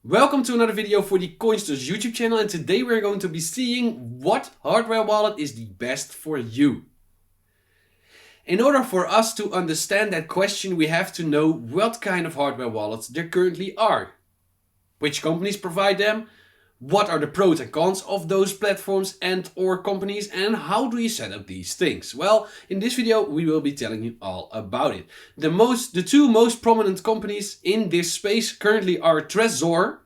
Welcome to another video for the coinstirs YouTube channel, and today we're going to be seeing what hardware wallet is the best for you. In order for us to understand that question, we have to know what kind of hardware wallets there currently are. Which companies provide them? What are the pros and cons of those platforms and or companies, and how do you set up these things? Well, in this video we will be telling you all about it. The two most prominent companies in this space currently are Trezor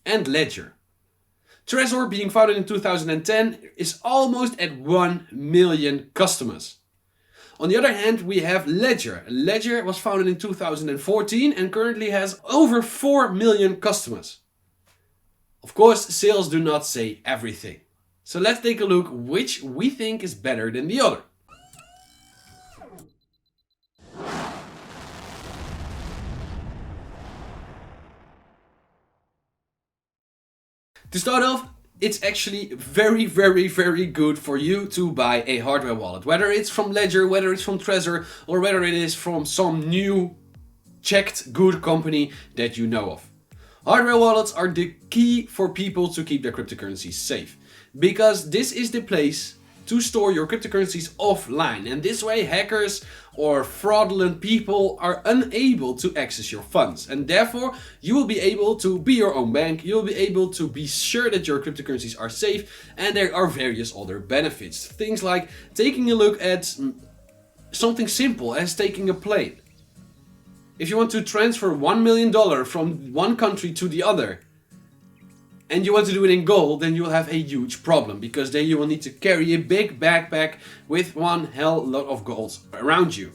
and Ledger. Trezor, being founded in 2010, is almost at 1 million customers. On the other hand, we have Ledger. Ledger was founded in 2014 and currently has over 4 million customers. Of course, sales do not say everything. So let's take a look which we think is better than the other. To start off, it's actually very good for you to buy a hardware wallet. Whether it's from Ledger, whether it's from Trezor, or whether it is from some new checked good company that you know of. Hardware wallets are the key for people to keep their cryptocurrencies safe, because this is the place to store your cryptocurrencies offline, and this way hackers or fraudulent people are unable to access your funds, and therefore you will be able to be your own bank. You'll be able to be sure that your cryptocurrencies are safe, and there are various other benefits. Things like taking a look at something simple as taking a plane. If you want to transfer $1 million from one country to the other, and you want to do it in gold, then you'll have a huge problem, because then you will need to carry a big backpack with one hell lot of gold around you.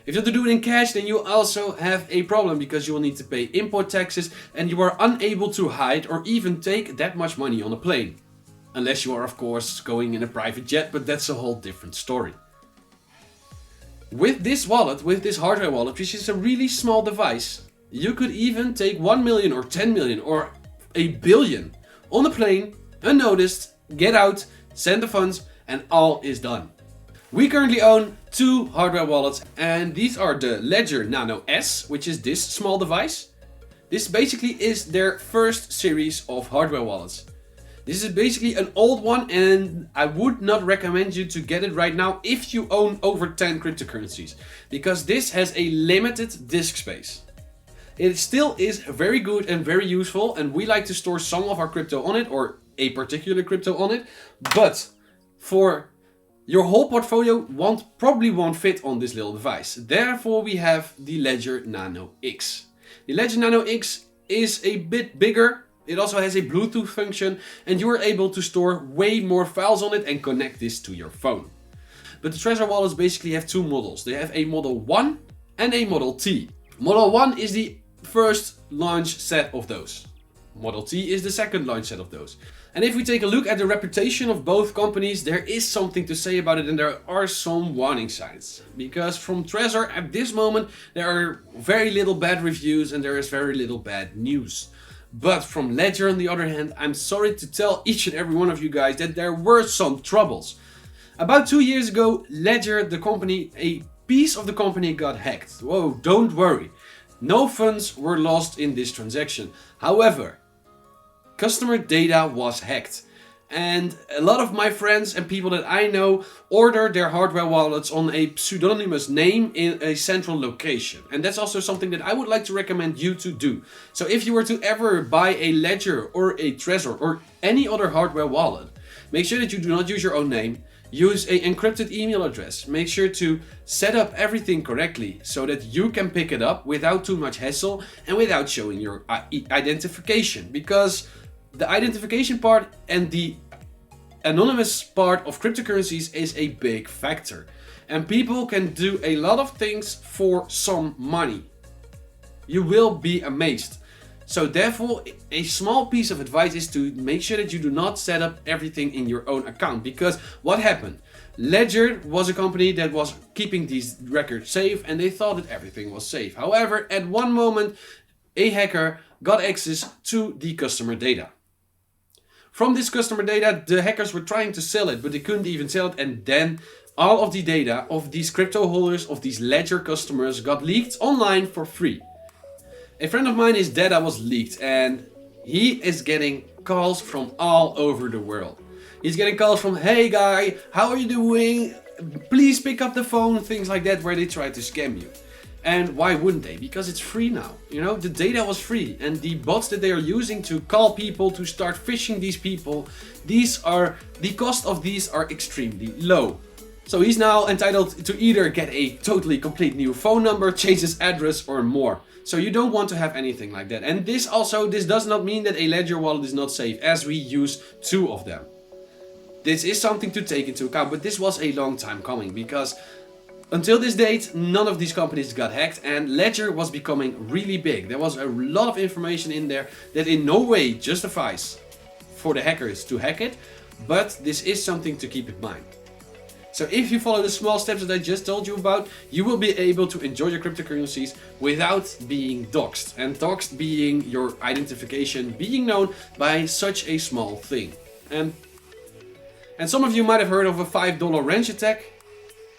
If you want to do it in cash, then you also have a problem, because you will need to pay import taxes, and you are unable to hide or even take that much money on a plane. Unless you are, of course, going in a private jet, but that's a whole different story. With this wallet, with this hardware wallet, which is a really small device, you could even take 1 million or 10 million or a billion on a plane, unnoticed, get out, send the funds, and all is done. We currently own two hardware wallets, and these are the Ledger Nano S, which is this small device. This basically is their first series of hardware wallets. This is basically an old one, and I would not recommend you to get it right now if you own over 10 cryptocurrencies, because this has a limited disk space. It still is very good and very useful, and we like to store some of our crypto on it, or a particular crypto on it, but for your whole portfolio probably won't fit on this little device. Therefore we have the Ledger Nano X. The Ledger Nano X is a bit bigger. It also has a Bluetooth function, and you are able to store way more files on it and connect this to your phone. But the Trezor wallets basically have two models. They have a Model 1 and a Model T. Model 1 is the first launch set of those. Model T is the second launch set of those. And if we take a look at the reputation of both companies, there is something to say about it, and there are some warning signs. Because from Trezor at this moment there are very little bad reviews and there is very little bad news. But from Ledger, on the other hand, I'm sorry to tell each and every one of you guys that there were some troubles. About 2 years ago, Ledger, the company, a piece of the company got hacked. Whoa, don't worry. No funds were lost in this transaction. However, customer data was hacked. And a lot of my friends and people that I know order their hardware wallets on a pseudonymous name in a central location. And that's also something that I would like to recommend you to do. So if you were to ever buy a Ledger or a Trezor or any other hardware wallet, make sure that you do not use your own name. Use an encrypted email address. Make sure to set up everything correctly so that you can pick it up without too much hassle and without showing your identification. Because the identification part and the anonymous part of cryptocurrencies is a big factor. And people can do a lot of things for some money. You will be amazed. So therefore, a small piece of advice is to make sure that you do not set up everything in your own account. Because what happened? Ledger was a company that was keeping these records safe, and they thought that everything was safe. However, at one moment, a hacker got access to the customer data. From this customer data, the hackers were trying to sell it, but they couldn't even sell it, and then all of the data of these crypto holders, of these Ledger customers, got leaked online for free. A friend of mine, his data was leaked, and he is getting calls from all over the world. He's getting calls from, hey guy, how are you doing? Please pick up the phone, things like that, where they try to scam you. And why wouldn't they? Because it's free now. You know, the data was free, and the bots that they are using to call people, to start phishing these people, the cost of these are extremely low. So he's now entitled to either get a totally complete new phone number, change his address, or more. So you don't want to have anything like that. And this does not mean that a Ledger wallet is not safe, as we use 2 of them. This is something to take into account, but this was a long time coming, because until this date, none of these companies got hacked, and Ledger was becoming really big. There was a lot of information in there that in no way justifies for the hackers to hack it, but this is something to keep in mind. So if you follow the small steps that I just told you about, you will be able to enjoy your cryptocurrencies without being doxxed. And doxxed being your identification being known by such a small thing. And some of you might have heard of a $5 wrench attack.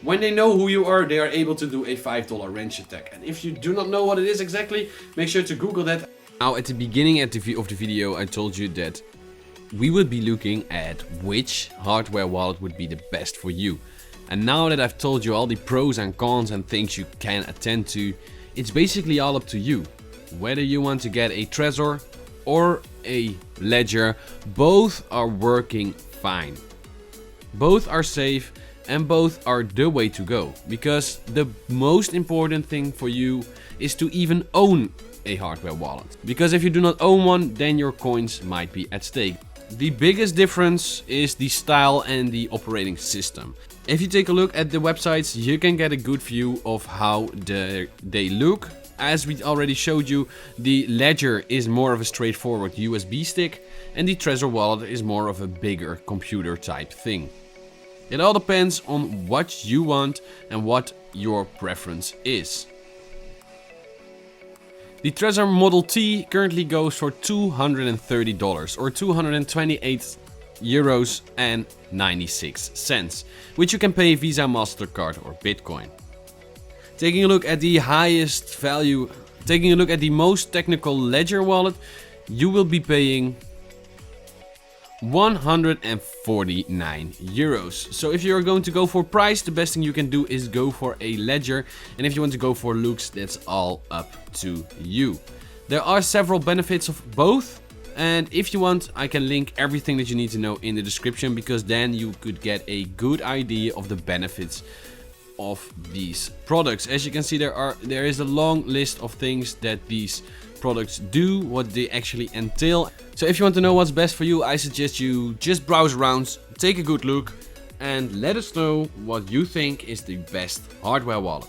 When they know who you are, they are able to do a $5 wrench attack. And if you do not know what it is exactly, make sure to Google that. Now at the beginning of the video, I told you that we would be looking at which hardware wallet would be the best for you. And now that I've told you all the pros and cons and things you can attend to, it's basically all up to you. Whether you want to get a Trezor or a Ledger, both are working fine. Both are safe and both are the way to go. Because the most important thing for you is to even own a hardware wallet. Because if you do not own one, then your coins might be at stake. The biggest difference is the style and the operating system. If you take a look at the websites, you can get a good view of how they look. As we already showed you, the Ledger is more of a straightforward USB stick, and the Trezor wallet is more of a bigger computer type thing. It all depends on what you want and what your preference is. The Trezor Model T currently goes for $230 or 228 euros and 96 cents, which you can pay Visa, MasterCard or Bitcoin. Taking a look at the highest value, taking a look at the most technical Ledger wallet, you will be paying 149 euros. So if you're going to go for price, the best thing you can do is go for a Ledger, and if you want to go for looks, that's all up to you. There are several benefits of both, and if you want, I can link everything that you need to know in the description, because then you could get a good idea of the benefits of these products. As you can see, there is a long list of things that these products do, what they actually entail. So if you want to know what's best for you, I suggest you just browse around, take a good look, and let us know what you think is the best hardware wallet.